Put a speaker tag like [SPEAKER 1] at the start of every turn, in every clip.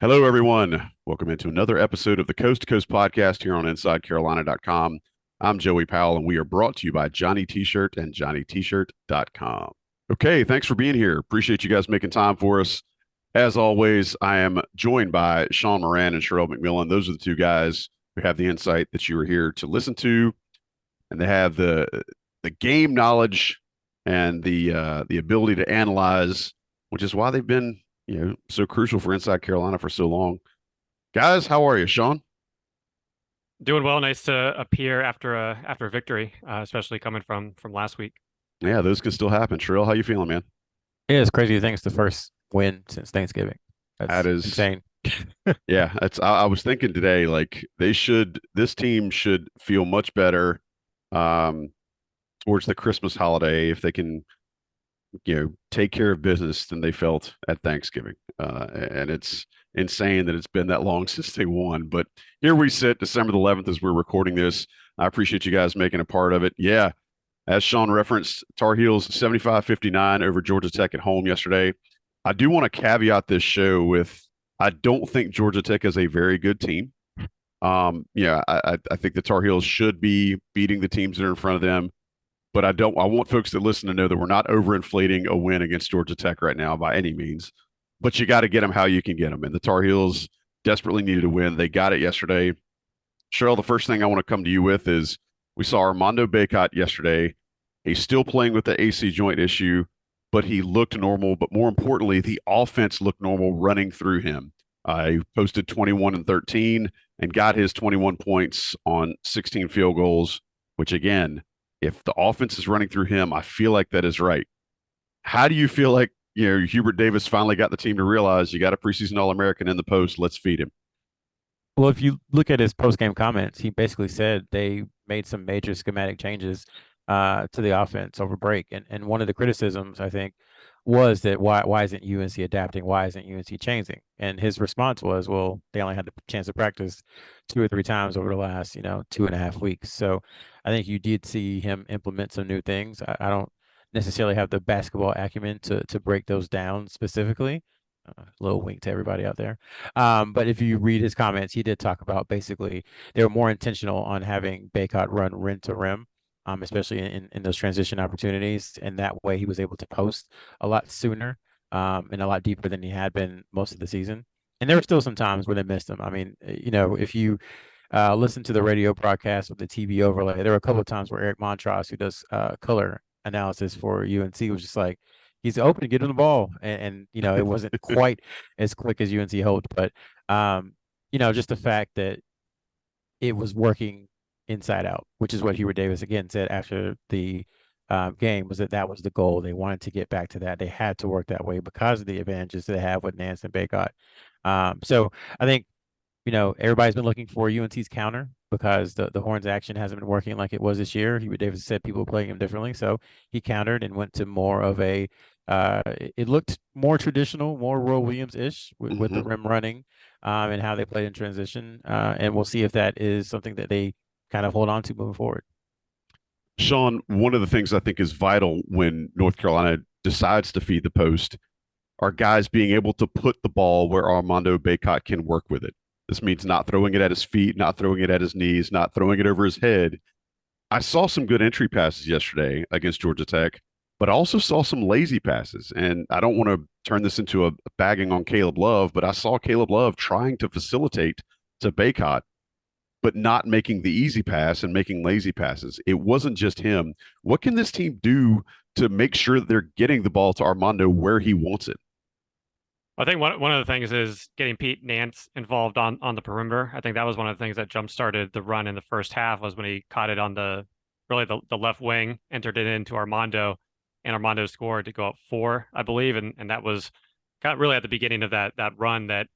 [SPEAKER 1] Hello, everyone. Welcome into another episode of the Coast to Coast podcast here on InsideCarolina.com. I'm Joey Powell, and we are brought to you by Johnny T-Shirt and JohnnyT-Shirt.com. Okay, thanks for being here. Appreciate you guys making time for us. As always, I am joined by Sean Moran and Sherrell McMillan. Those are the two guys who have the insight that you are here to listen to, and they have the game knowledge and the ability to analyze, which is why they've been so crucial for Inside Carolina for so long. Guys, how are you, Sean?
[SPEAKER 2] Doing well. Nice to appear after a victory, especially coming from last week.
[SPEAKER 1] Yeah, those can still happen. Sherrill, how you feeling, man?
[SPEAKER 3] Yeah, it's crazy to think it's the first win since Thanksgiving.
[SPEAKER 1] That
[SPEAKER 3] That's
[SPEAKER 1] is,
[SPEAKER 3] insane.
[SPEAKER 1] yeah. I was thinking today, like this team should feel much better um, towards the Christmas holiday if they can, take care of business than they felt at Thanksgiving. And it's insane that it's been that long since they won. But here we sit, December the 11th, as we're recording this. I appreciate you guys making a part of it. Yeah, as Sean referenced, Tar Heels 75-59 over Georgia Tech at home yesterday. I do want to caveat this show with I don't think Georgia Tech is a very good team. I think the Tar Heels should be beating the teams that are in front of them, but I want folks that listen to know that we're not overinflating a win against Georgia Tech right now by any means. But you got to get them how you can get them. And the Tar Heels desperately needed a win. They got it yesterday. Cheryl, the first thing I want to come to you with is we saw Armando Bacot yesterday. He's still playing with the AC joint issue, but he looked normal. But more importantly, the offense looked normal running through him. He posted 21 and 13 and got his 21 points on 16 field goals, which again, if the offense is running through him, I feel like that is right. How do you feel like, Hubert Davis finally got the team to realize you got a preseason All-American in the post, let's feed him?
[SPEAKER 3] Well, if you look at his post-game comments, he basically said they made some major schematic changes to the offense over break. And one of the criticisms, I think, was that why isn't UNC adapting? Why isn't UNC changing? And his response was, well, they only had the chance to practice 2 or 3 times over the last, 2.5 weeks. So I think you did see him implement some new things. I don't necessarily have the basketball acumen to break those down specifically. Little wink to everybody out there. But if you read his comments, he did talk about basically they were more intentional on having Baycott run rim to rim, especially in those transition opportunities. And that way he was able to post a lot sooner and a lot deeper than he had been most of the season. And there were still some times where they missed him. I mean, if you listen to the radio broadcast with the TV overlay, there were a couple of times where Eric Montross, who does color analysis for UNC, was just like, he's open to get him the ball, and it wasn't quite as quick as UNC hoped, but just the fact that it was working inside out, which is what Hubert Davis again said after the game, was that was the goal. They wanted to get back to that. They had to work that way because of the advantages they have with Nance and Baycott. So I think everybody's been looking for UNC's counter because the Horns action hasn't been working like it was this year. Hubert Davis said people were playing him differently, so he countered and went to more of a. It looked more traditional, more Roy Williams-ish with the
[SPEAKER 1] Mm-hmm.
[SPEAKER 3] rim running, and how they played in transition. And we'll see if that is something that they kind of hold on to moving forward.
[SPEAKER 1] Sean, one of the things I think is vital when North Carolina decides to feed the post are guys being able to put the ball where Armando Bacot can work with it. This means not throwing it at his feet, not throwing it at his knees, not throwing it over his head. I saw some good entry passes yesterday against Georgia Tech, but I also saw some lazy passes. And I don't want to turn this into a bagging on Caleb Love, but I saw Caleb Love trying to facilitate to Bacot but not making the easy pass and making lazy passes. It wasn't just him. What can this team do to make sure that they're getting the ball to Armando where he wants it?
[SPEAKER 2] I think one of the things is getting Pete Nance involved on the perimeter. I think that was one of the things that jump started the run in the first half was when he caught it on the left wing, entered it into Armando, and Armando scored to go up four, I believe, and that was kind of really at the beginning of that run that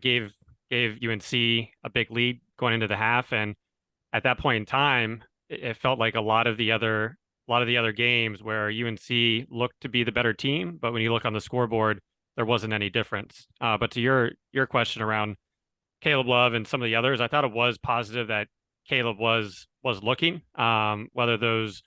[SPEAKER 2] gave UNC a big lead going into the half. And at that point in time, it felt like a lot of the other games where UNC looked to be the better team, but when you look on the scoreboard, there wasn't any difference. But to your question around Caleb Love and some of the others, I thought it was positive that Caleb was looking. Whether those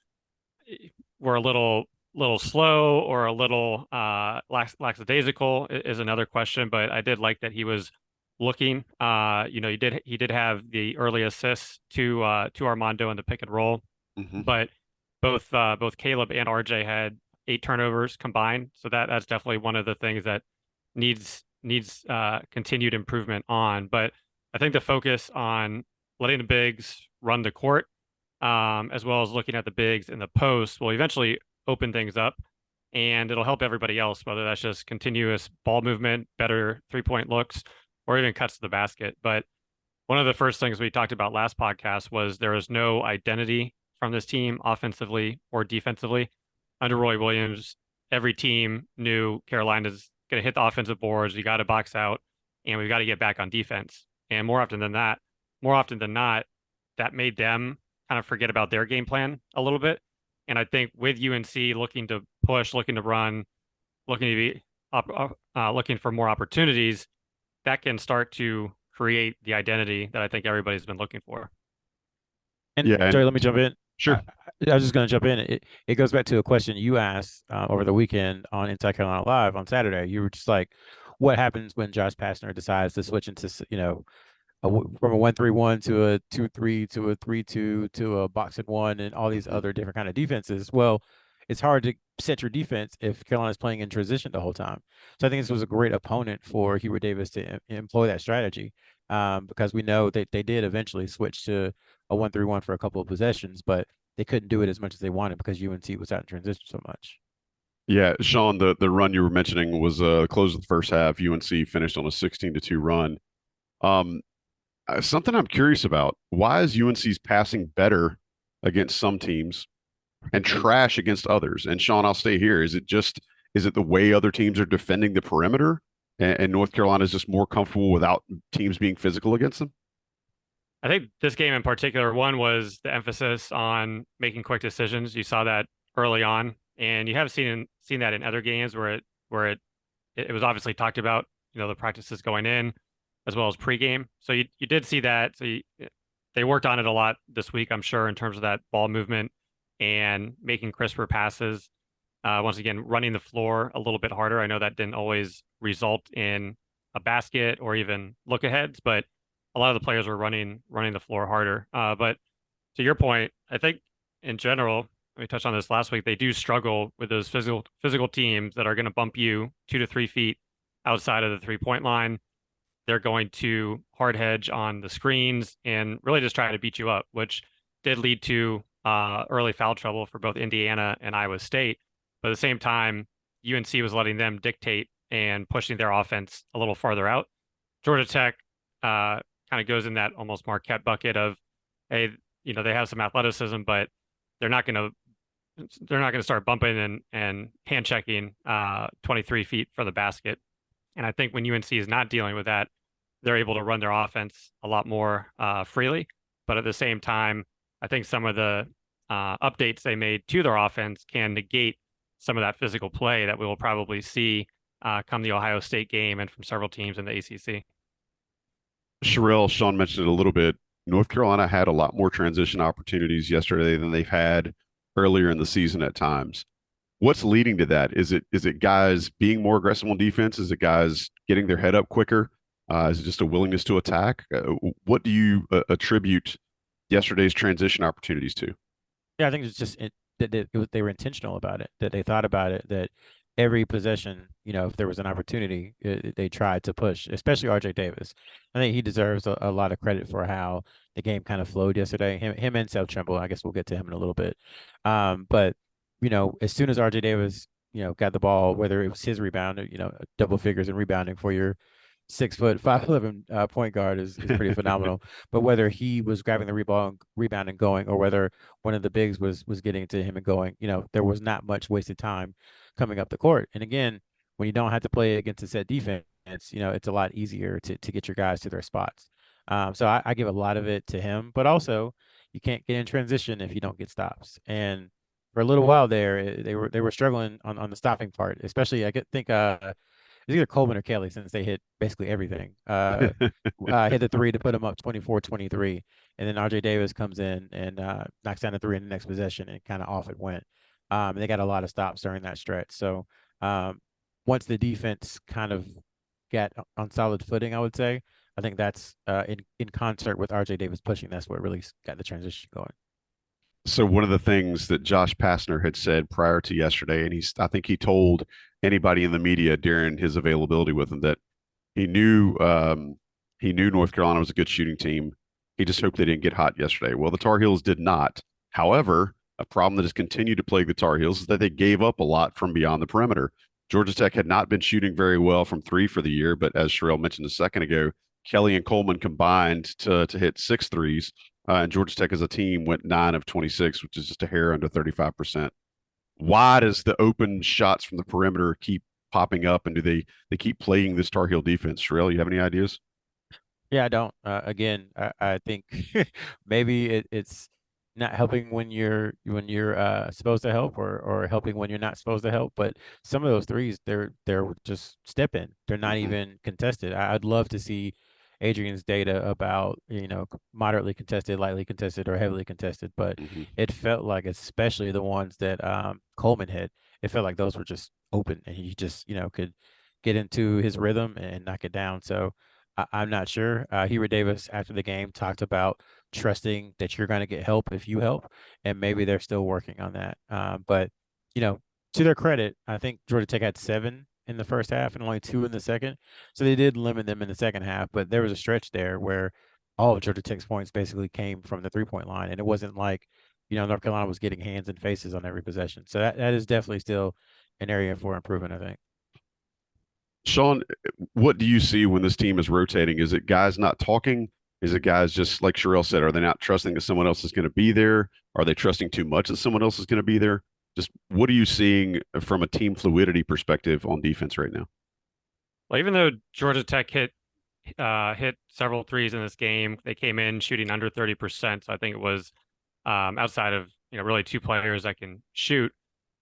[SPEAKER 2] were a little little slow or a little lackadaisical is another question, but I did like that he was looking. He did have the early assists to Armando in the pick and roll,
[SPEAKER 1] Hmm.
[SPEAKER 2] but both Caleb and RJ had 8 turnovers combined, so that's definitely one of the things that needs continued improvement on. But I think the focus on letting the bigs run the court, as well as looking at the bigs in the post, will eventually open things up, and it'll help everybody else, whether that's just continuous ball movement, better 3-point looks, or even cuts to the basket. But one of the first things we talked about last podcast was there is no identity from this team offensively or defensively. Under Roy Williams, every team knew Carolina's going to hit the offensive boards. We got to box out, and we've got to get back on defense. And more often than not, that made them kind of forget about their game plan a little bit. And I think with UNC looking to push, looking to run, looking to be looking for more opportunities, that can start to create the identity that I think everybody's been looking for.
[SPEAKER 3] And
[SPEAKER 1] Yeah,
[SPEAKER 3] Joey,
[SPEAKER 1] and
[SPEAKER 3] let me jump in.
[SPEAKER 1] sure.
[SPEAKER 3] I was just going to jump in. It goes back to a question you asked over the weekend on Inside Carolina Live on Saturday. You were just like, what happens when Josh Pastner decides to switch into, from a 1-3-1 to a 2-3 to a 3-2 to a box and one and all these
[SPEAKER 1] Mhm.
[SPEAKER 3] other different kind of defenses. Well, it's hard to set your defense if Carolina's playing in transition the whole time. So I think this was a great opponent for Hubert Davis to employ that strategy, because we know that they did eventually switch to a 1-3-1 for a couple of possessions, but they couldn't do it as much as they wanted because UNC was out in transition so much.
[SPEAKER 1] Yeah, Sean, the run you were mentioning was close of the first half. UNC finished on a 16-2 run. Um, Something I'm curious about: why is UNC's passing better against some teams and trash against others? And Sean, I'll stay here. Is it the way other teams are defending the perimeter, and North Carolina is just more comfortable without teams being physical against them?
[SPEAKER 2] I think this game in particular, one was the emphasis on making quick decisions. You saw that early on, and you have seen that in other games where it was obviously talked about, the practices going in as well as pregame. So you did see that. They worked on it a lot this week, I'm sure, in terms of that ball movement and making crisper passes. Once again, running the floor a little bit harder. I know that didn't always result in a basket or even look aheads, but a lot of the players were running the floor harder. But to your point, I think in general, we touched on this last week, they do struggle with those physical teams that are going to bump you 2 to 3 feet outside of the 3-point line. They're going to hard hedge on the screens and really just try to beat you up, which did lead to early foul trouble for both Indiana and Iowa State. But at the same time, UNC was letting them dictate and pushing their offense a little farther out. Georgia Tech kind of goes in that almost Marquette bucket of, hey, they have some athleticism, but they're not going to start bumping and hand checking 23 feet for the basket. And I think when UNC is not dealing with that, they're able to run their offense a lot more freely. But at the same time, I think some of the updates they made to their offense can negate some of that physical play that we will probably see come the Ohio State game and from several teams in the ACC.
[SPEAKER 1] Sherrell, Sean mentioned it a little bit. North Carolina had a lot more transition opportunities yesterday than they've had earlier in the season at times. What's leading to that? Is it guys being more aggressive on defense? Is it guys getting their head up quicker? Is it just a willingness to attack? What do you attribute yesterday's transition opportunities to?
[SPEAKER 3] Yeah, I think it's just that they were intentional about it, that they thought about it, that every possession, if there was an opportunity, they tried to push, especially RJ Davis. I think he deserves a lot of credit for how the game kind of flowed yesterday. Him and Sel Trimble, I guess we'll get to him in a little bit. But, as soon as RJ Davis, got the ball, whether it was his rebound, or, double figures and rebounding for your 6 foot 5'11" point guard is pretty phenomenal. But whether he was grabbing the rebound and going, or whether one of the bigs was getting to him and going, there was not much wasted time coming up the court. And again, when you don't have to play against a set defense, it's a lot easier to get your guys to their spots. So I give a lot of it to him, but also you can't get in transition if you don't get stops. And for a little while there, they were struggling on the stopping part, especially I think it's either Coleman or Kelly, since they hit basically everything. Hit the three to put them up 24-23. And then RJ Davis comes in and knocks down the three in the next possession, and kind of off it went. They got a lot of stops during that stretch. So once the defense kind of got on solid footing, I would say, I think that's in concert with RJ Davis pushing. That's what really got the transition going.
[SPEAKER 1] So one of the things that Josh Pastner had said prior to yesterday, and I think he told anybody in the media during his availability with him that he knew he knew North Carolina was a good shooting team. He just hoped they didn't get hot yesterday. Well, the Tar Heels did not. However, a problem that has continued to plague the Tar Heels is that they gave up a lot from beyond the perimeter. Georgia Tech had not been shooting very well from three for the year, but as Sherrell mentioned a second ago, Kelly and Coleman combined to hit 6 threes. And Georgia Tech as a team went 9 of 26, which is just a hair under 35%. Why does the open shots from the perimeter keep popping up, and do they keep playing this Tar Heel defense? Sherrell, you have any ideas?
[SPEAKER 3] Yeah, I don't. Again, I think maybe it's not helping when you're supposed to help, or helping when you're not supposed to help. But some of those threes, they're just step in. They're not
[SPEAKER 1] Mm-hmm.
[SPEAKER 3] even contested. I'd love to see Adrian's data about moderately contested, lightly contested, or heavily contested. But
[SPEAKER 1] Mm-hmm.
[SPEAKER 3] it felt like, especially the ones that Coleman hit, it felt like those were just open, and he just could get into his rhythm and knock it down. So. I'm not sure. Hubert Davis after the game talked about trusting that you're going to get help if you help, and maybe they're still working on that. But you know, to their credit, I think Georgia Tech had 7 in the first half and only 2 in the second, so they did limit them in the second half. But there was a stretch there where all of Georgia Tech's points basically came from the 3-point line, and it wasn't like North Carolina was getting hands and faces on every possession. So that is definitely still an area for improvement, I think.
[SPEAKER 1] Sean, what do you see when this team is rotating? Is it guys not talking? Is it guys just like Sherrell said? Are they not trusting that someone else is going to be there? Are they trusting too much that someone else is going to be there? Just what are you seeing from a team fluidity perspective on defense right now?
[SPEAKER 2] Well, even though Georgia Tech hit several threes in this game, they came in shooting under 30%. So I think it was outside of really two players that can shoot.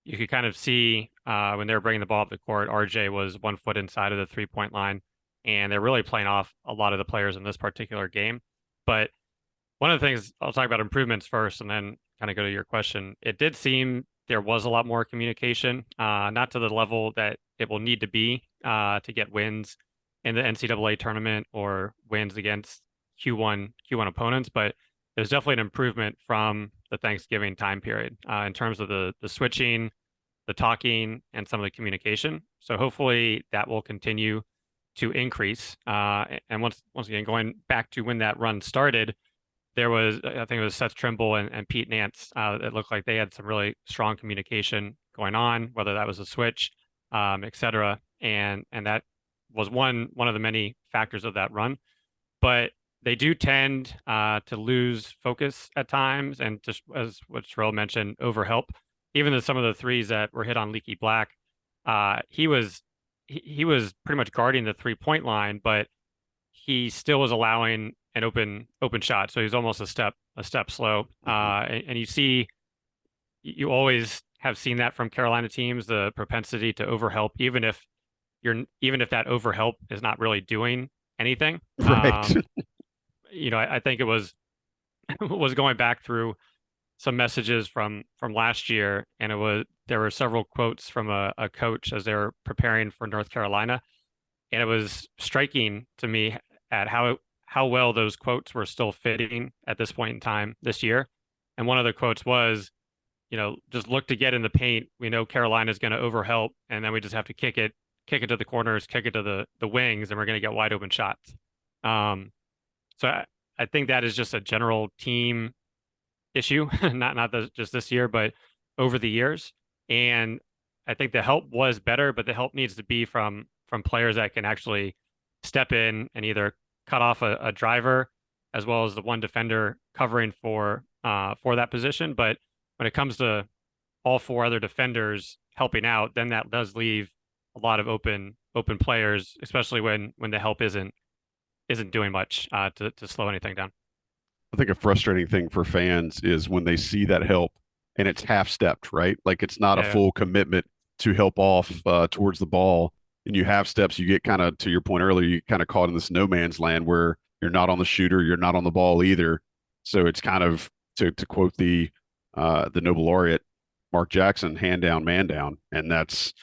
[SPEAKER 2] You could kind of see when they were bringing the ball up the court, RJ was 1 foot inside of the 3-point line, and they're really playing off a lot of the players in this particular game. But one of the things, I'll talk about improvements first and then kind of go to your question. It did seem there was a lot more communication, not to the level that it will need to be to get wins in the NCAA tournament or wins against Q1 opponents, but there's definitely an improvement from the Thanksgiving time period in terms of the switching, the talking, and some of the communication. So hopefully that will continue to increase. And once again, going back to when that run started, there was, I think it was Seth Trimble and Pete Nance. It looked like they had some really strong communication going on, whether that was a switch, et cetera. And that was one of the many factors of that run. But they do tend to lose focus at times, and just as what Sherrell mentioned, overhelp. Even though some of the threes that were hit on Leaky Black, he was pretty much guarding the 3-point line, but he still was allowing an open shot. So he's almost a step slow. And you always have seen that from Carolina teams, the propensity to overhelp, even if that overhelp is not really doing anything.
[SPEAKER 1] Right.
[SPEAKER 2] I think it was going back through some messages from last year, and there were several quotes from a coach as they were preparing for North Carolina, and it was striking to me at how well those quotes were still fitting at this point in time this year. And one of the quotes was, just look to get in the paint. We know Carolina's going to overhelp, and then we just have to kick it to the corners, kick it to the wings, and we're going to get wide open shots. So I think that is just a general team issue, not just this year, but over the years. And I think the help was better, but the help needs to be from players that can actually step in and either cut off a driver as well as the one defender covering for that position. But when it comes to all 4 other defenders helping out, then that does leave a lot of open players, especially when the help isn't doing much to slow anything down.
[SPEAKER 1] I think a frustrating thing for fans is when they see that help and it's half stepped, right? Like it's not a
[SPEAKER 2] Yeah.
[SPEAKER 1] full commitment to help off towards the ball. And you have steps, you get kind of, to your point earlier, you kind of caught in this no man's land where you're not on the shooter, you're not on the ball either. So it's kind of, to quote the Nobel laureate, Mark Jackson hand down, man down, and that's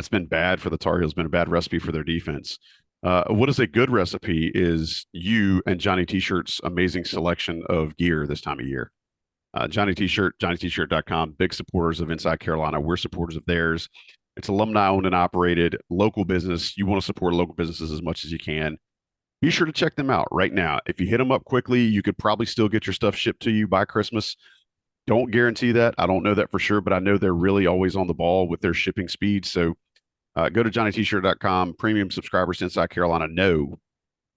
[SPEAKER 1] been bad for the Tar Heels. Been a bad recipe for their defense. What is a good recipe is you and Johnny T-Shirt's amazing selection of gear this time of year. Johnny T-Shirt, JohnnyT-Shirt.com, big supporters of Inside Carolina. We're supporters of theirs. It's alumni owned and operated, local business. You want to support local businesses as much as you can. Be sure to check them out right now. If you hit them up quickly, you could probably still get your stuff shipped to you by Christmas. Don't guarantee that. I don't know that for sure, but I know they're really always on the ball with their shipping speed. So go to JohnnyT-Shirt.com. Premium subscribers to Inside Carolina know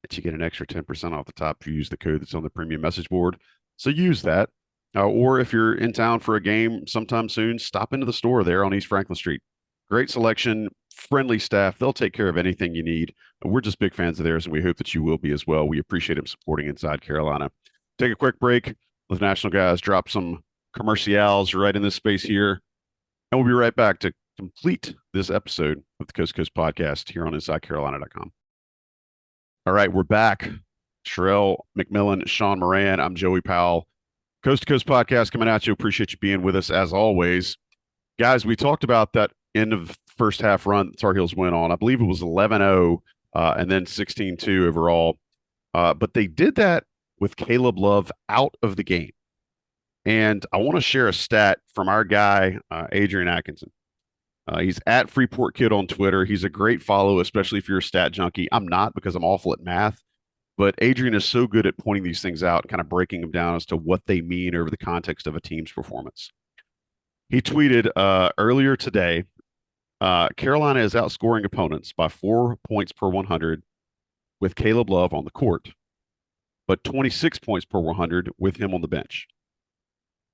[SPEAKER 1] that you get an extra 10% off the top if you use the code that's on the premium message board. So use that. Or if you're in town for a game sometime soon, stop into the store there on East Franklin Street. Great selection, friendly staff. They'll take care of anything you need. We're just big fans of theirs, and we hope that you will be as well. We appreciate them supporting Inside Carolina. Take a quick break. The national guys drop some commercials right in this space here. And we'll be right back to complete this episode of the Coast to Coast podcast here on InsideCarolina.com. All right, we're back. Sherrell McMillan, Sean Moran. I'm Joey Powell. Coast to Coast podcast coming at you. Appreciate you being with us as always. Guys, we talked about that end of first half run the Tar Heels went on. I believe it was 11-0 and then 16-2 overall. But they did that with Caleb Love out of the game. And I want to share a stat from our guy, Adrian Atkinson. He's at Freeport Kid on Twitter. He's a great follow, especially if you're a stat junkie. I'm not because I'm awful at math. But Adrian is so good at pointing these things out and kind of breaking them down as to what they mean over the context of a team's performance. He tweeted earlier today, Carolina is outscoring opponents by 4 points per 100 with Caleb Love on the court, but 26 points per 100 with him on the bench.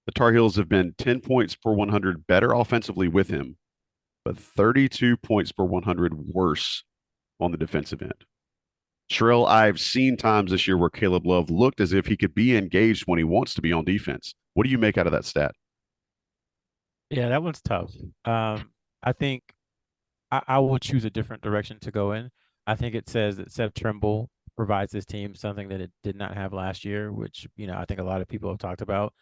[SPEAKER 1] The Tar Heels have been 10 points per 100 better offensively with him, but 32 points per 100 worse on the defensive end. Sherrell, I've seen times this year where Caleb Love looked as if he could be engaged when he wants to be on defense. What do you make out of that stat?
[SPEAKER 3] Yeah, that one's tough. I think I will choose a different direction to go in. I think it says that Seth Trimble provides this team something that it did not have last year, which, I think a lot of people have talked about,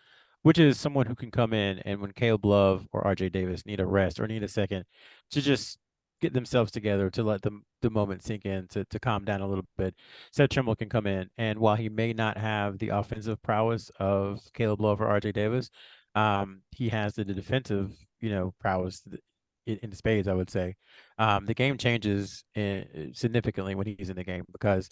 [SPEAKER 3] which is someone who can come in and when Caleb Love or RJ Davis need a rest or need a second to just get themselves together, to let the moment sink in, to calm down a little bit. Seth Trimble can come in, and while he may not have the offensive prowess of Caleb Love or RJ Davis, he has the defensive, prowess in spades, I would say. The game changes significantly when he's in the game because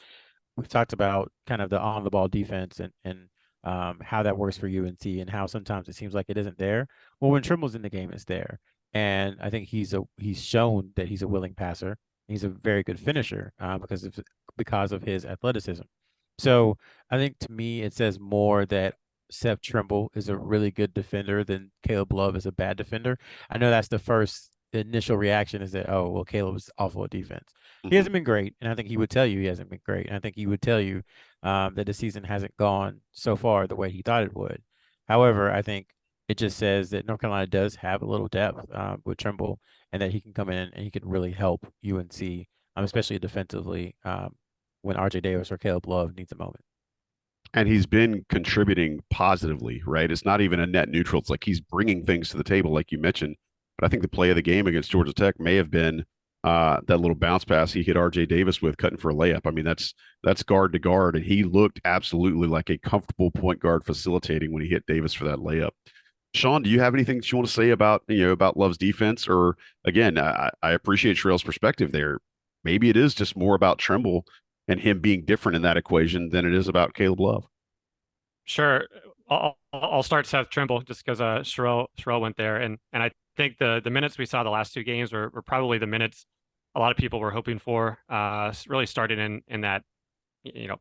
[SPEAKER 3] we've talked about kind of the on the ball defense and how that works for UNC and how sometimes it seems like it isn't there. Well, when Trimble's in the game, it's there. And I think he's shown that he's a willing passer. He's a very good finisher because of his athleticism. So I think to me, it says more that Seth Trimble is a really good defender than Caleb Love is a bad defender. I know that's the first initial reaction is that, oh, well, Caleb's awful at defense. He hasn't been great, and I think he would tell you he hasn't been great. And I think he would tell you that the season hasn't gone so far the way he thought it would. However, I think it just says that North Carolina does have a little depth with Trimble and that he can come in and he can really help UNC, especially defensively when RJ Davis or Caleb Love needs a moment.
[SPEAKER 1] And he's been contributing positively, right? It's not even a net neutral. It's like he's bringing things to the table, like you mentioned. But I think the play of the game against Georgia Tech may have been that little bounce pass he hit RJ Davis with, cutting for a layup. I mean, that's guard to guard, and he looked absolutely like a comfortable point guard facilitating when he hit Davis for that layup. Sean, do you have anything that you want to say about Love's defense? Or again, I appreciate Sherrell's perspective there. Maybe it is just more about Trimble and him being different in that equation than it is about Caleb Love.
[SPEAKER 2] Sure. I'll start Seth Trimble just because Sherrell went there, and I think the minutes we saw the last two games were probably the minutes a lot of people were hoping for. Really started in that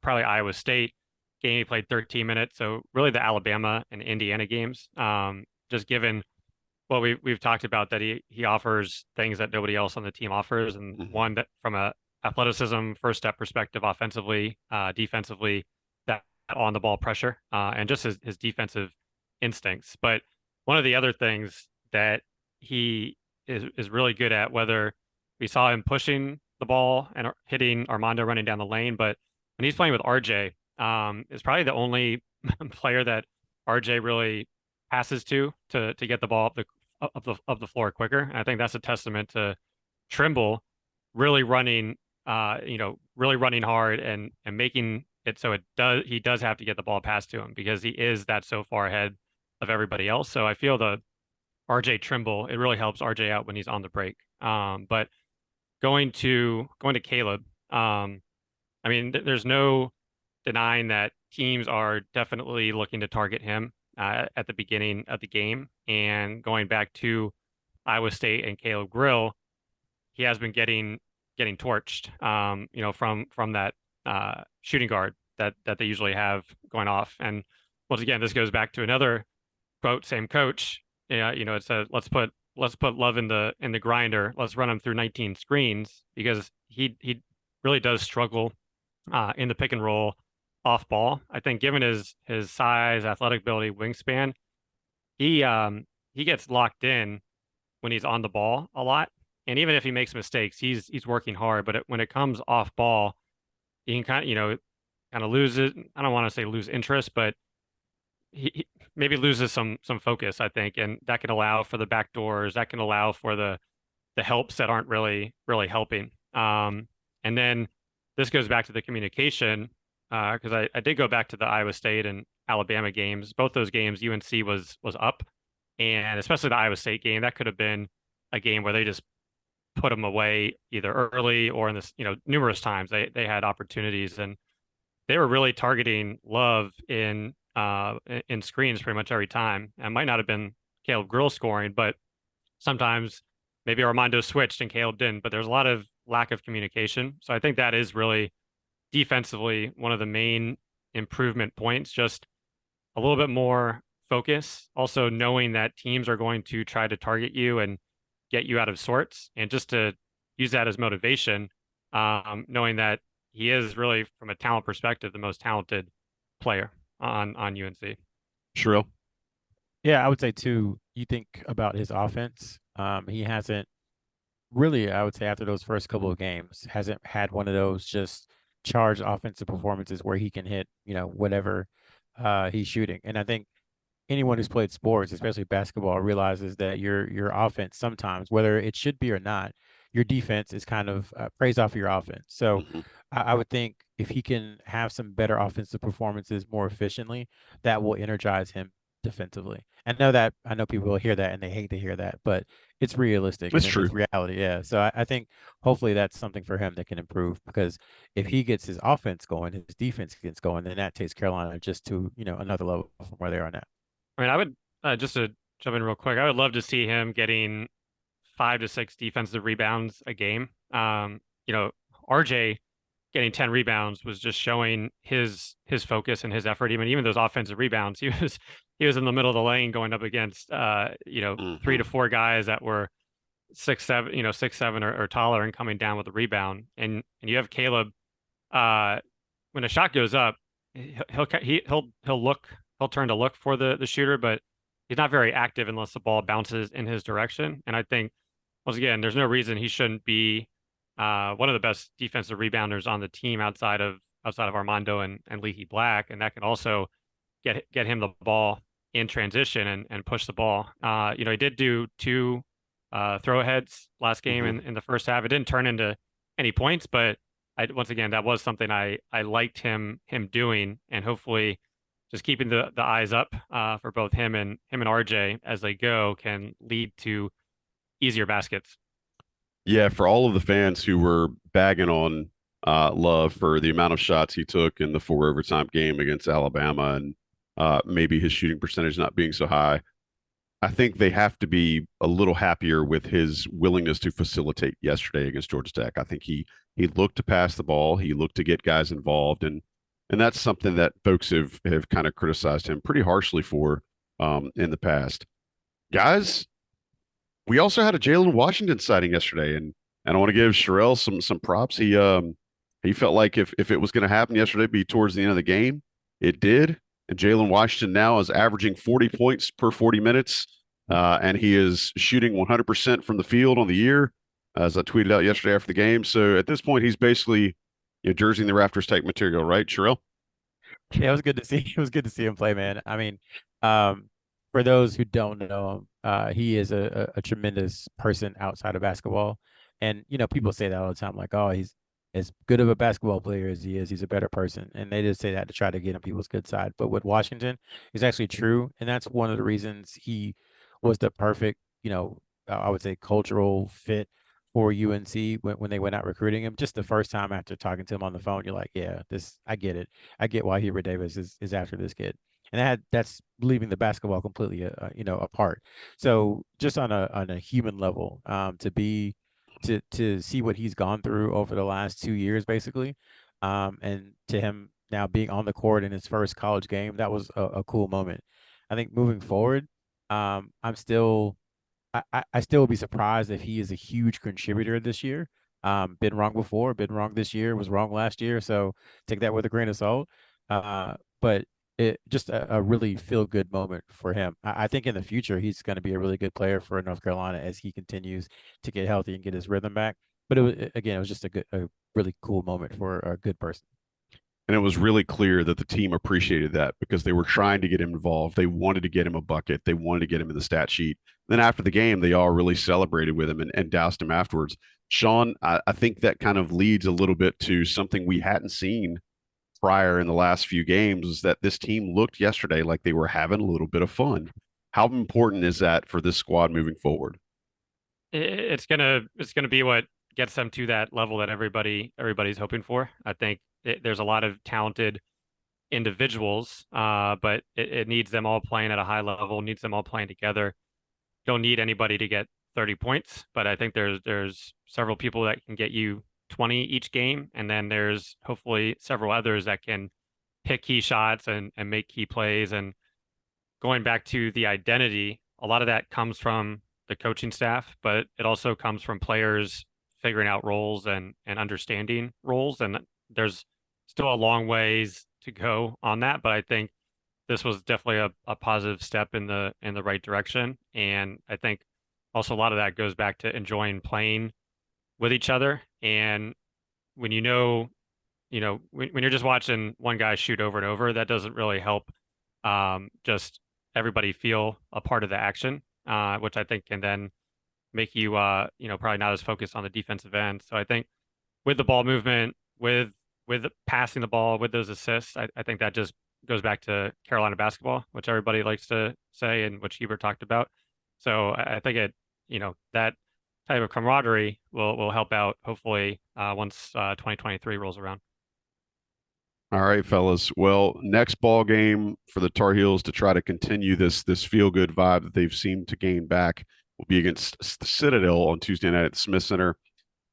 [SPEAKER 2] probably Iowa State game. He played 13 minutes, so really the Alabama and Indiana games. Just given what we've talked about, that he offers things that nobody else on the team offers, and one that from a athleticism, first step perspective, offensively, defensively, that on the ball pressure, and just his defensive instincts. But one of the other things that he is really good at, whether we saw him pushing the ball and hitting Armando running down the lane, but when he's playing with RJ, is probably the only player that RJ really passes to get the ball up the of the floor quicker. And I think that's a testament to Trimble really running, really running hard and making it so he does have to get the ball passed to him because he is that so far ahead of everybody else. So I feel the RJ Trimble, it really helps RJ out when he's on the break. But going to Caleb, I mean, there's no denying that teams are definitely looking to target him at the beginning of the game. And going back to Iowa State and Caleb Grill, he has been getting torched, from that shooting guard that they usually have going off. And once again, this goes back to another quote, same coach. Yeah, it says let's put Love in the grinder. Let's run him through 19 screens because he really does struggle in the pick and roll off ball. I think given his size, athletic ability, wingspan, he gets locked in when he's on the ball a lot. And even if he makes mistakes, he's working hard. But when it comes off ball, he can kind of lose it. I don't want to say lose interest, but he maybe loses some focus, I think, and that can allow for the back doors. That can allow for the helps that aren't really helping. And then this goes back to the communication because I did go back to the Iowa State and Alabama games. Both those games, UNC was up, and especially the Iowa State game, that could have been a game where they just put them away either early or in this, numerous times they had opportunities and they were really targeting Love in screens pretty much every time. It might not have been Caleb Grill scoring, but sometimes maybe Armando switched and Caleb didn't. But there's a lot of lack of communication. So I think that is really defensively one of the main improvement points. Just a little bit more focus. Also knowing that teams are going to try to target you and get you out of sorts, and just to use that as motivation, knowing that he is really, from a talent perspective, the most talented player on UNC.
[SPEAKER 1] Sherrell?
[SPEAKER 3] Yeah, I would say too, you think about his offense. He hasn't really, I would say after those first couple of games, hasn't had one of those just charged offensive performances where he can hit, whatever he's shooting. And I think anyone who's played sports, especially basketball, realizes that your offense sometimes, whether it should be or not, your defense is kind of praised off of your offense. So I would think if he can have some better offensive performances more efficiently, that will energize him defensively. I know people will hear that and they hate to hear that, but it's realistic.
[SPEAKER 1] It's true.
[SPEAKER 3] It's reality. Yeah. So I think hopefully that's something for him that can improve, because if he gets his offense going, his defense gets going, then that takes Carolina just to, another level from where they are now.
[SPEAKER 2] I mean, I would just to jump in real quick, I would love to see him getting 5 to 6 defensive rebounds a game. RJ getting 10 rebounds was just showing his focus and his effort. Even those offensive rebounds, he was in the middle of the lane going up against 3 to 4 guys that were 6'7", 6'7" or taller, and coming down with a rebound. And you have Caleb when a shot goes up, he'll turn to look for the shooter, but he's not very active unless the ball bounces in his direction. And I think, once again, there's no reason he shouldn't be one of the best defensive rebounders on the team outside of Armando and Leahy Black, and that can also get him the ball in transition and push the ball. He did do 2 throw aheads last game in the first half. It didn't turn into any points, but once again, that was something I liked him doing, and hopefully just keeping the eyes up for both him and RJ as they go can lead to easier baskets.
[SPEAKER 1] Yeah, for all of the fans who were bagging on Love for the amount of shots he took in the 4 overtime game against Alabama and maybe his shooting percentage not being so high, I think they have to be a little happier with his willingness to facilitate yesterday against Georgia Tech. I think he looked to pass the ball, he looked to get guys involved, and that's something that folks have kind of criticized him pretty harshly for in the past. Guys, we also had a Jalen Washington sighting yesterday, and I want to give Sherrell some props. He felt like if it was going to happen yesterday, it'd be towards the end of the game. It did. And Jalen Washington now is averaging 40 points per 40 minutes, and he is shooting 100% from the field on the year, as I tweeted out yesterday after the game. So at this point, he's basically jersey in the rafters type material, right, Sherrell?
[SPEAKER 3] Yeah, it was good to see. It was good to see him play, man. I mean, for those who don't know He is a tremendous person outside of basketball. And, people say that all the time, like, oh, he's as good of a basketball player as he is. He's a better person. And they just say that to try to get on people's good side. But with Washington, it's actually true. And that's one of the reasons he was the perfect, I would say cultural fit for UNC when they went out recruiting him. Just the first time after talking to him on the phone, you're like, yeah, I get it. I get why Hubert Davis is after this kid. And that's leaving the basketball completely, apart. So just on a human level, to see what he's gone through over the last 2 years, basically, and to him now being on the court in his first college game, that was a cool moment. I think moving forward, I'm still I still would be surprised if he is a huge contributor this year. Been wrong before, been wrong this year, was wrong last year. So take that with a grain of salt. But it just a really feel good moment for him. I think in the future he's going to be a really good player for North Carolina as he continues to get healthy and get his rhythm back. But it was just a really cool moment for a good person.
[SPEAKER 1] And it was really clear that the team appreciated that because they were trying to get him involved. They wanted to get him a bucket. They wanted to get him in the stat sheet. Then after the game, they all really celebrated with him and doused him afterwards. Sean, I think that kind of leads a little bit to something we hadn't seen prior in the last few games is that this team looked yesterday like they were having a little bit of fun. How important is that for this squad moving forward?
[SPEAKER 2] It's gonna be what gets them to that level that everybody's hoping for. I think there's a lot of talented individuals, but it needs them all playing at a high level, needs them all playing together. Don't need anybody to get 30 points, but I think there's several people that can get you 20 each game, and then there's hopefully several others that can hit key shots and make key plays. And going back to the identity, a lot of that comes from the coaching staff, but it also comes from players figuring out roles and understanding roles. And there's still a long ways to go on that, but I think this was definitely a positive step in the right direction. And I think also a lot of that goes back to enjoying playing with each other. And when when you're just watching one guy shoot over and over, that doesn't really help just everybody feel a part of the action, which I think can then make you probably not as focused on the defensive end. So I think with the ball movement, with passing the ball, with those assists, I think that just goes back to Carolina basketball, which everybody likes to say and which Hubert talked about. So I think that type of camaraderie will help out hopefully once 2023 rolls around.
[SPEAKER 1] All right, fellas. Well, next ball game for the Tar Heels to try to continue this feel good vibe that they've seemed to gain back will be against the Citadel on Tuesday night at the Smith Center.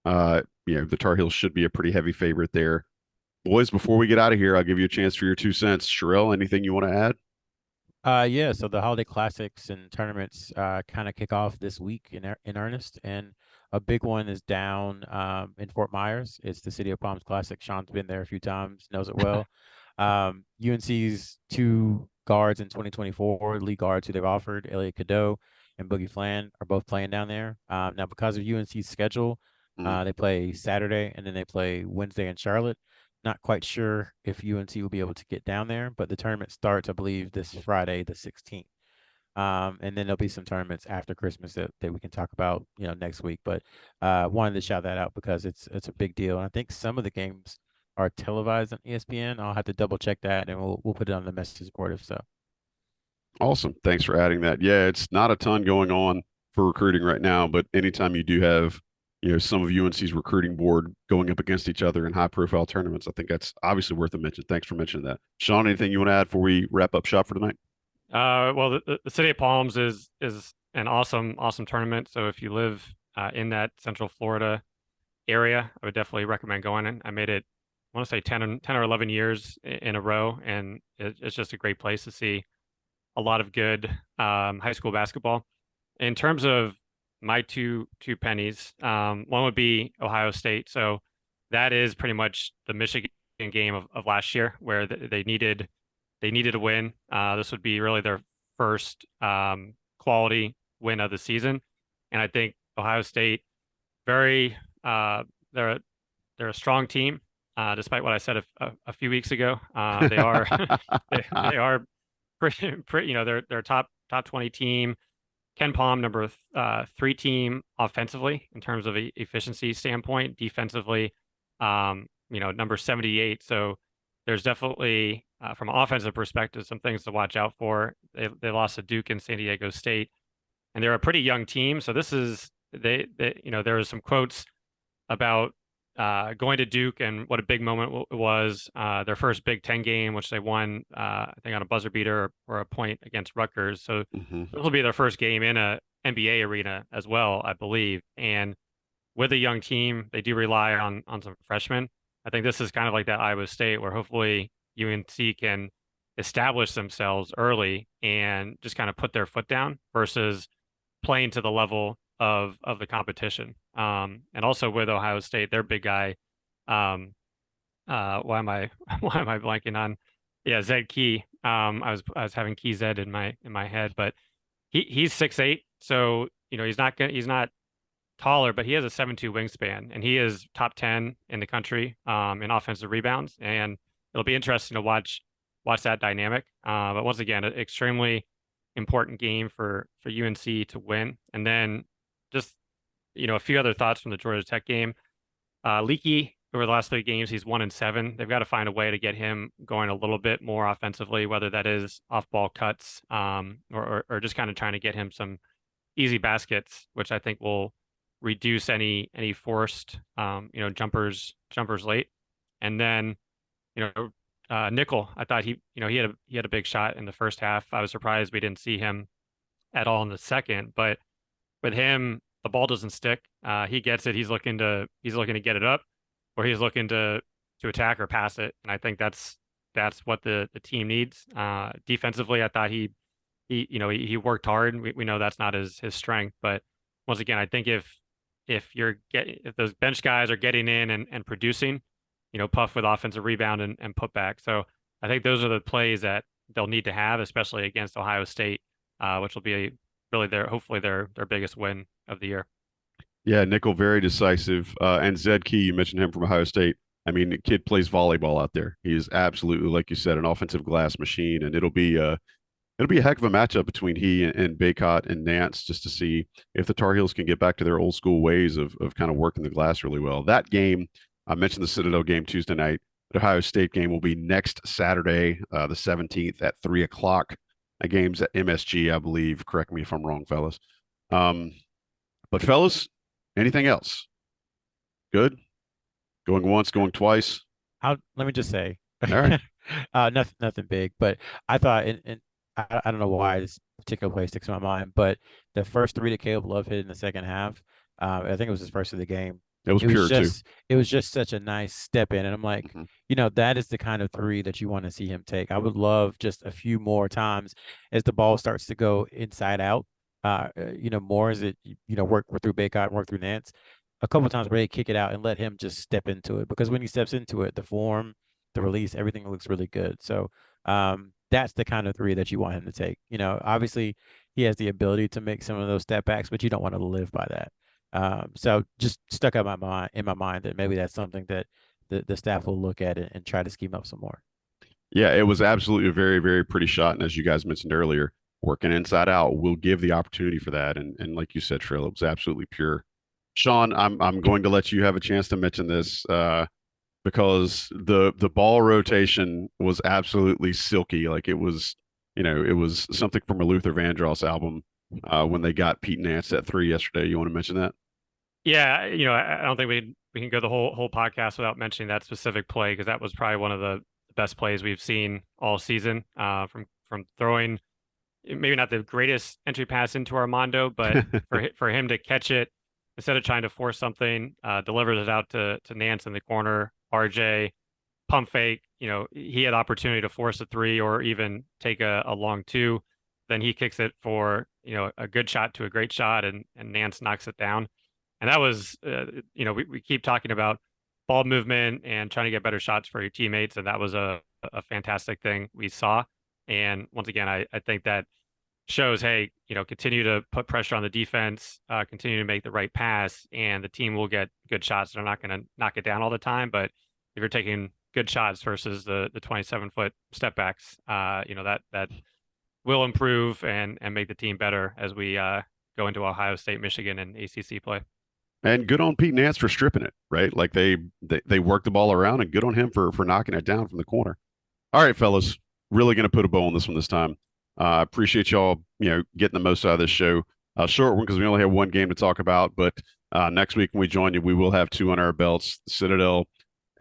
[SPEAKER 1] The Tar Heels should be a pretty heavy favorite there. Boys, before we get out of here, I'll give you a chance for your 2 cents. Sherrell, anything you want to add?
[SPEAKER 3] Yeah, so the holiday classics and tournaments kind of kick off this week in earnest, and a big one is down in Fort Myers. It's the City of Palms Classic. Sean's been there a few times, knows it well. UNC's two guards in 2024, lead guards who they've offered, Elliot Cadeau and Boogie Flan, are both playing down there. Now, because of UNC's schedule, they play Saturday and then they play Wednesday in Charlotte. Not quite sure if UNC will be able to get down there, but the tournament starts, I believe, this Friday, the 16th. And then there'll be some tournaments after Christmas that we can talk about, next week. But wanted to shout that out because it's a big deal. And I think some of the games are televised on ESPN. I'll have to double check that, and we'll put it on the message board if so.
[SPEAKER 1] Awesome. Thanks for adding that. Yeah, it's not a ton going on for recruiting right now, but anytime you do have, some of UNC's recruiting board going up against each other in high profile tournaments, I think that's obviously worth a mention. Thanks for mentioning that. Sean, anything you want to add before we wrap up shop for tonight?
[SPEAKER 2] Well, the City of Palms is an awesome tournament. So if you live in that Central Florida area, I would definitely recommend going in. I made it, I want to say 10 or 11 years in a row, and it's just a great place to see a lot of good high school basketball. In terms of my two pennies, one would be Ohio State. So that is pretty much the Michigan game of last year, where they needed a win. This would be really their first quality win of the season, and I think Ohio State very they're a strong team. Despite what I said a few weeks ago, they are they are pretty they're a top 20 team. Ken Palm, number 3 team offensively in terms of efficiency standpoint. Defensively, number 78. So there's definitely, from an offensive perspective, some things to watch out for. They lost to Duke and San Diego State, and they're a pretty young team. So this is there was some quotes about going to Duke and what a big moment it was. Their first Big Ten game, which they won, I think on a buzzer beater or a point against Rutgers. So
[SPEAKER 1] Mm-hmm.
[SPEAKER 2] this will be their first game in a NBA arena as well, I believe. And with a young team, they do rely on some freshmen. I think this is kind of like that Iowa State, where hopefully UNC can establish themselves early and just kind of put their foot down versus playing to the level of the competition. And also with Ohio State, their big guy, why am I why am I blanking on? Yeah, Zed Key. I was having Key Zed in my head, but he's 6'8", so he's not taller, but he has a 7'2" wingspan, and he is top 10 in the country in offensive rebounds, and it'll be interesting to watch that dynamic. But once again, an extremely important game for UNC to win. And then just a few other thoughts from the Georgia Tech game. Leaky over the last 3 games, he's 1-7. They've got to find a way to get him going a little bit more offensively, whether that is off ball cuts or just kind of trying to get him some easy baskets, which I think will reduce any forced jumpers late. And then Nickel, I thought he had a big shot in the first half. I was surprised we didn't see him at all in the second, but with him, the ball doesn't stick. He gets it. He's looking to get it up, or he's looking to attack or pass it. And I think that's what the team needs. Defensively, I thought he worked hard. We know that's not his strength, but once again, I think if those bench guys are getting in and producing, Puff with offensive rebound and put back. So I think those are the plays that they'll need to have, especially against Ohio State, which will be really hopefully their biggest win of the year.
[SPEAKER 1] Yeah, Nickel, very decisive. And Zed Key, you mentioned him from Ohio State. I mean, the kid plays volleyball out there. He is absolutely, like you said, an offensive glass machine, and it'll be a heck of a matchup between he and Baycott and Nance, just to see if the Tar Heels can get back to their old school ways of kind of working the glass really well. That game, I mentioned the Citadel game Tuesday night. The Ohio State game will be next Saturday, the 17th at 3 o'clock. That game's at MSG, I believe. Correct me if I'm wrong, fellas. But fellas, anything else? Good? Going once, going twice?
[SPEAKER 3] Let me just say,
[SPEAKER 1] All right.
[SPEAKER 3] nothing big, but I thought, I don't know why this particular play sticks in my mind, but the first 3 that Caleb Love hit in the second half, I think it was his first of the game.
[SPEAKER 1] It was pure too.
[SPEAKER 3] It was just such a nice step in, and I'm like,
[SPEAKER 1] Mm-hmm.
[SPEAKER 3] That is the kind of 3 that you want to see him take. I would love just a few more times as the ball starts to go inside out. More as it work through Baycott, work through Nance, a couple of times where they kick it out and let him just step into it, because when he steps into it, the form, the release, everything looks really good. So that's the kind of 3 that you want him to take. Obviously he has the ability to make some of those step backs, but you don't want to live by that. So just stuck out in my mind that maybe that's something that the staff will look at and try to scheme up some more.
[SPEAKER 1] Yeah, it was absolutely a very, very pretty shot. And as you guys mentioned earlier, working inside out will give the opportunity for that. And like you said, Trill, it was absolutely pure. Sean, I'm going to let you have a chance to mention this because the ball rotation was absolutely silky. Like it was something from a Luther Vandross album when they got Pete Nance at 3 yesterday. You want to mention that?
[SPEAKER 2] Yeah, I don't think we can go the whole podcast without mentioning that specific play, because that was probably one of the best plays we've seen all season. From throwing maybe not the greatest entry pass into Armando, but for him to catch it instead of trying to force something, delivers it out to Nance in the corner. RJ pump fake, he had opportunity to force a 3 or even take a long 2. Then he kicks it for a good shot to a great shot, and Nance knocks it down. And that was, we keep talking about ball movement and trying to get better shots for your teammates, and that was a fantastic thing we saw. And once again, I think that shows, hey, continue to put pressure on the defense, continue to make the right pass, and the team will get good shots. They're not going to knock it down all the time, but if you're taking good shots versus the 27-foot step backs, that will improve and make the team better as we go into Ohio State, Michigan, and ACC play.
[SPEAKER 1] And good on Pete Nance for stripping it, right? Like they worked the ball around, and good on him for knocking it down from the corner. All right, fellas, really going to put a bow on this one this time. Appreciate y'all, getting the most out of this show. Short one because we only have one game to talk about, but next week when we join you, we will have two on our belts, Citadel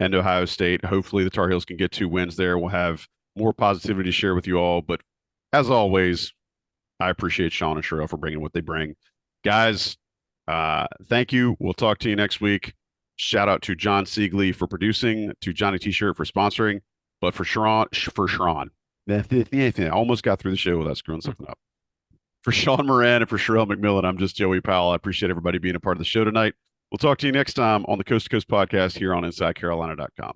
[SPEAKER 1] and Ohio State. Hopefully the Tar Heels can get 2 wins there. We'll have more positivity to share with you all. But as always, I appreciate Sean and Sherrell for bringing what they bring. Guys, thank you. We'll talk to you next week. Shout out to John Siegley for producing, to Johnny T-Shirt for sponsoring, but for Sharon, I almost got through the show without screwing something up. For Sean Moran and for Sherrell McMillan, I'm just Joey Powell. I appreciate everybody being a part of the show tonight. We'll talk to you next time on the Coast to Coast podcast here on InsideCarolina.com.